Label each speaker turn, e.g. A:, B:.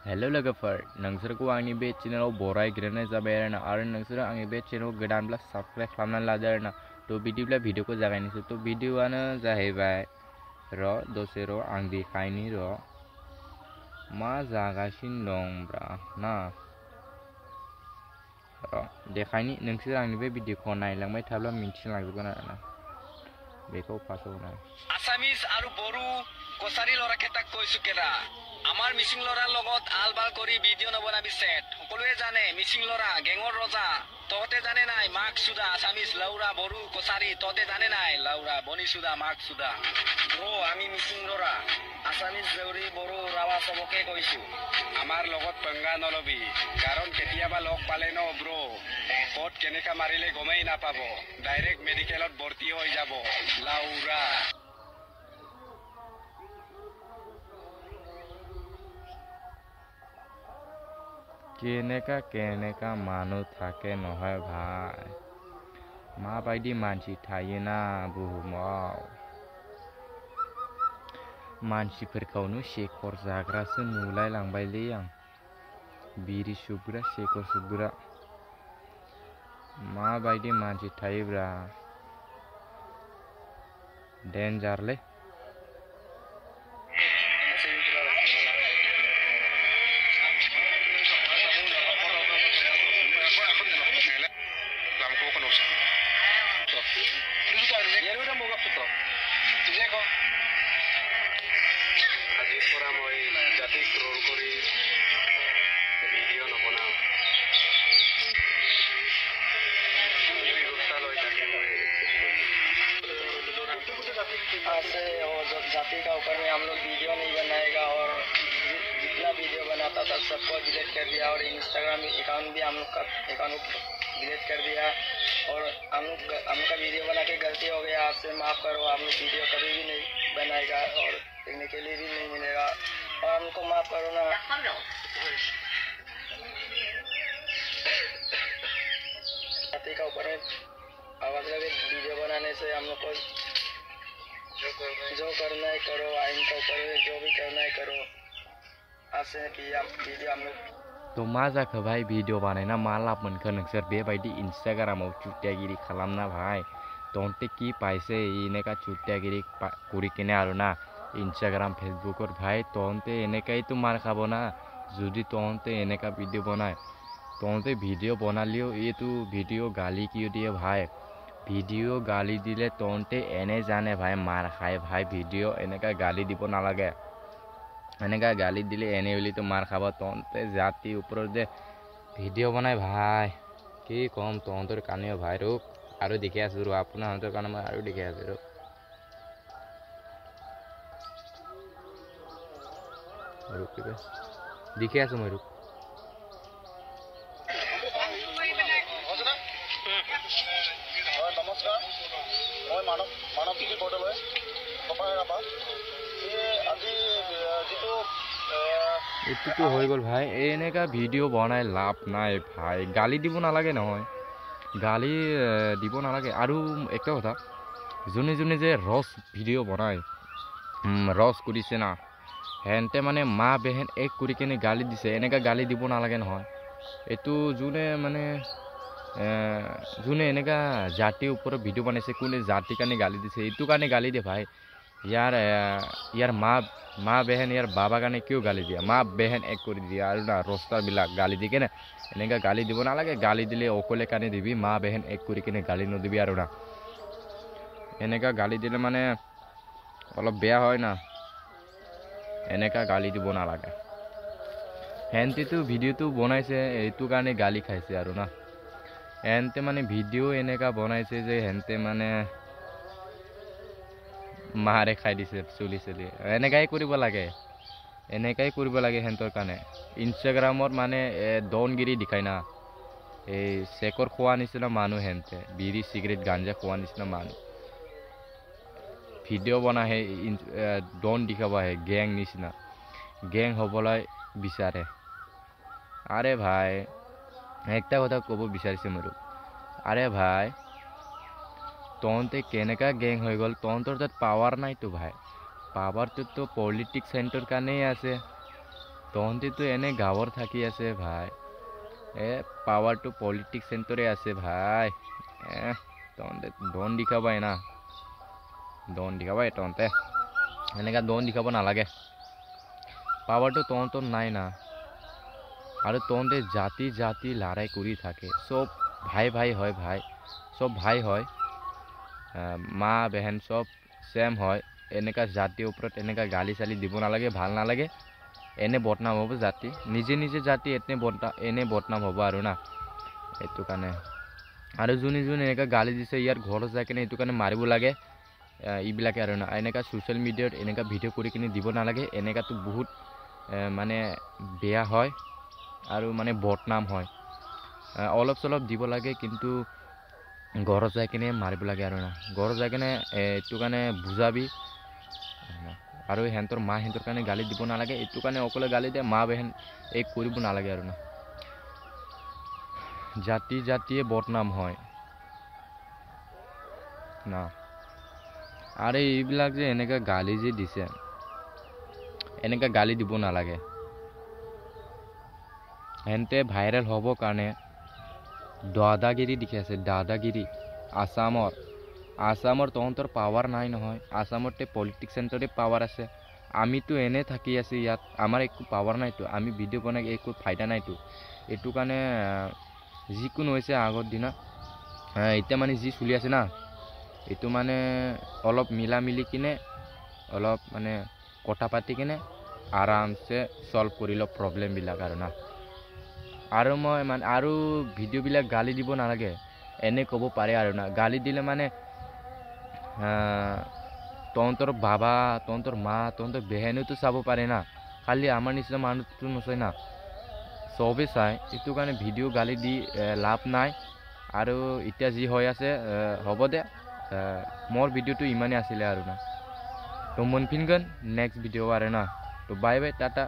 A: hello लोगोफोर नोंसोरखौ आंनि बे चेनेलाव बरायग्रोनाय जाबाय आरो नोंसोरो आंनि बे चेनेलाव गोदानब्ला साबस्क्राइब खालामनानै लादो आरोना तो बिदिब्ला भिडिअखौ जागायनोसै तो भिडिअआनो जाहैबाय दसे आं देखायनि मा जागासिनो दंब्रा ना देखायनि नोंसोर आंनि बे भिडिअखौ नायलांबाय थाब्ला मिन्थिलांजोबगोन आरोना बेखौ फार्स्टआव नाय
B: আসামিজ আৰু বড়ো কছাৰী ল'ৰা কেইটাক কৈছো কেৰা আমাৰ মিচিং ল'ৰাৰ লগত আলবাল কৰি ভিডিঅ' নবনাবি চেট সকলোৱে জানে মিচিং ল'ৰা গেঙৰ ৰজা তহঁতে জানে নাই মাক চুদা আসামিজ লাউৰা বড়ো কছাৰী তহঁতে জানে নাই লাউৰা বনি চুদা মাক চুদা আমি মিচিং ল'ৰা আসামিজ দেউৰী বড়ো ৰাৱা চবকে কৈছো আমাৰ লগত পঙ্গা নলবি কাৰণ কেতিয়াবা লগ পালে ন ক'ত কেনেকা মাৰিলে গমেই নাপাব ডাইৰেক্ট মেডিকেলত ভৰ্তি হৈ যাব লাউৰা
A: केनेका मानु थाके নহয় भाई माबायदि मानसि थायोना बुहुमाव मानसिफोरखौनो शेखर जाग्रासो नुलाय लांबायलै आं बिरि सुग्रा शेखर सुग्रा माबायदि मानसि थायोब्रा डेन्जारलै
B: से और जाति का ऊपर में हम लोग वीडियो नहीं बनाएगा और जितना वीडियो बनाता था सबको डिलीट कर दिया और इंस्टाग्राम अकाउंट भी हम लोग का अकाउंट डिलीट कर दिया और हम लोग का वीडियो बना के गलती हो गया आपसे माफ़ करो हम लोग वीडियो कभी भी नहीं बनाएगा और देखने के लिए भी नहीं मिलेगा और हमको माफ़ करो ना जाति का ऊपर में आवाज़ लगे वीडियो बनाने से हम लोग को जो करना है करो आइन का ऊपर जो भी करना है करो आसे कि आप वीडियो हम लोग
A: तो मा जाखो भाई भिडिअ बानायना मा लाब मोनखो नोंसोर बेबायदि इन्स्टाग्रामाव चुटियागिरि खालामना भाई तोंते की पाइसे इनेका चुटियागिरि करिकिने आरोना इन्स्टाग्राम फेसबुकर भाई तोंते एनेकाई तो मार खाबो ना जुदि तोंते एनेका भिडिअ बनाय तोंते भिडिअ बनालियो ये तो भिडिअ गाली क्यों दिए भाई भिडिअ गाली दिले तोंते एने जाने भाई मार खाए भाई भिडिअ एनेका गाली দিব নালাগে এনেকা গালি দিলে এনে বুলি তো মাৰ খাব তহঁতে জাতি ওপৰত যে ভিডিঅ' বনাই ভাই কি কম তহঁতৰ কানেও ভাই ৰোক আৰু দেখি আছো ৰ আপোনাহঁতৰ কাৰণে মই আৰু দেখি আছো ৰ দেখি আছো মই ৰোক
B: নমস্কাৰ মই মানৱ কৃষি বৰ্ডলৈ আজি যিটো
A: এইটো হৈ গ'ল ভাই এনেকা ভিডিঅ' বনাই লাভ নাই ভাই গালি দিব নালাগে নহয় গালি দিব নালাগে আৰু একটা কথা যোনে যোনে যে ৰস ভিডিঅ' বনায় ৰস কৰিছে না হেনতে মানে মা বেহেন এক কৰি কেনে গালি দিছে এনেকা গালি দিব নালাগে নহয় এইটো যোনে এনেকা জাতিৰ ওপৰত ভিডিঅ' বনাইছে কোনে জাতিৰ কাৰণে গালি দিছে এইটো কাৰণে গালি দিয়ে ভাই ইয়াৰ মা বেহেন ইয়াৰ বাবা কাৰণে কিয় গালি দিয়া মা বেহেন এক কৰি দিয়া আৰু না ৰস্তাবিলাক গালি দি কেনে এনেকা গালি দিব নালাগে গালি দিলে অকলে কাৰণে দিবি মা বেহেন এক কৰি কেনে গালি নদিবি আৰু না এনেকা গালি দিলে মানে অলপ বেয়া হয় না এনেকা গালি দিব নালাগে হেনতেতো ভিডিঅ'টো বনাইছে এইটো কাৰণে গালি খাইছে আৰু না হেনতে মানে ভিডিঅ' এনেকা বনাইছে যে হেনতে মানে মাৰে খাই দিছে চলি এনেকাই কৰিব লাগে হেনতৰ কাৰণে ইনষ্টাগ্ৰামত মানে ডনগিৰি দেখায় না এই চেকৰ খোৱা নিচিনা মানুহ হেনতে বিড়ি চিগাৰেট গাঞ্জা খোৱা নিচিনা মানুহ ভিডিঅ' বনাই ডন দেখাব আহে গেং নিচিনা গেং হ'বলৈ বিচাৰে আৰে ভাই একটা কথা ক'ব বিচাৰিছে মই আৰে ভাই তহঁতে কেনেকা গেং হৈ গ'ল তহঁতৰ তাত পাৱাৰ নাই তো ভাই পাৱাৰটো তো পলিটিক্স সেন্টাৰ কাৰণেই আছে তহঁতেতো এনে গাঁৱৰ থাকি আছে ভাই পাৱাৰটো পলিটিক্স চেণ্টাৰে আছে ভাই তহঁতে দন দেখাবাই না দন দেখাবাই তহঁতে এনেকা দন দেখাব নালাগে পাৱাৰটো তহঁতৰ নাই না আৰু তহঁতে জাতি জাতি লৰাই কৰি থাকে চব ভাই ভাই হয় ভাই সব ভাই হয় মা বেহেন সব সেম হয় এনেকা জাতিৰ ওপৰত এনেকা গালি চালি দিব নালাগে ভাল নালাগে এনে বদনাম হ'ব জাতি নিজে নিজে জাতি এনে বদনাম হ'ব আৰু না এইটো কাৰণে আৰু যোনে যোনে এনেকা গালি দিছে ইয়াৰ ঘৰত যাই কিনে এইটো কাৰণে মাৰিব লাগে এইবিলাকে আৰু না এনেকা ছ'চিয়েল মিডিয়াত এনেকা ভিডিঅ' কৰি কিনে দিব নালাগে এনেকাতো বহুত মানে বেয়া হয় আৰু মানে বদনাম হয় অলপ চলপ দিব লাগে কিন্তু ঘৰত যাই কিনে মাৰিব লাগে আৰু না ঘৰত যাই কিনে এইটো কাৰণে বুজাবি আৰু হেঁতৰ মা হেঁতৰ কাৰণে গালি দিব নালাগে এইটো কাৰণে অকলে গালি দিয়ে মা বেহেন এই কৰিব নালাগে আৰু না জাতি জাতিয়ে বদনাম হয় না আৰু এইবিলাক যে এনেকা গালি যে দিছে এনেকা গালি দিব নালাগে হেঁতে ভাইৰেল হ'ব কাৰণে দাদাগিৰি দেখি আছে দাদাগিৰি আসামৰ তহঁতৰ পাৱাৰ নাই নহয় আসামতে পলিটিক্স চেণ্টাৰে পাৱাৰ আছে আমিতো এনে থাকি আছি ইয়াত আমাৰ একো পাৱাৰ নাইতো আমি ভিডিঅ' বনাই একো ফাইদা নাইতো এইটো কাৰণে যিকোনো হৈছে আগৰ দিনা এতিয়া মানে যি চলি আছে না এইটো মানে অলপ মিলা মিলি কিনে অলপ মানে কথা পাতি কিনে আৰামছে সলভ কৰি লওক প্ৰব্লেমবিলাক আৰু না আৰু মই মানে আৰু ভিডিঅ'বিলাক গালি দিব নালাগে এনে ক'ব পাৰে আৰু না গালি দিলে মানে তহঁতৰ বাবা তহঁতৰ মা তহঁতৰ বেহেনেতো চাব পাৰে না খালি আমাৰ নিচিনা মানুহটো নচাই না চবেই চাই এইটো কাৰণে ভিডিঅ' গালি দি লাভ নাই আৰু এতিয়া যি হৈ আছে হ'ব দে মোৰ ভিডিঅ'টো ইমানেই আছিলে আৰু না তো মনফিনগন নেক্সট ভিডিঅ' আৰু না তো বাই বাই টাটা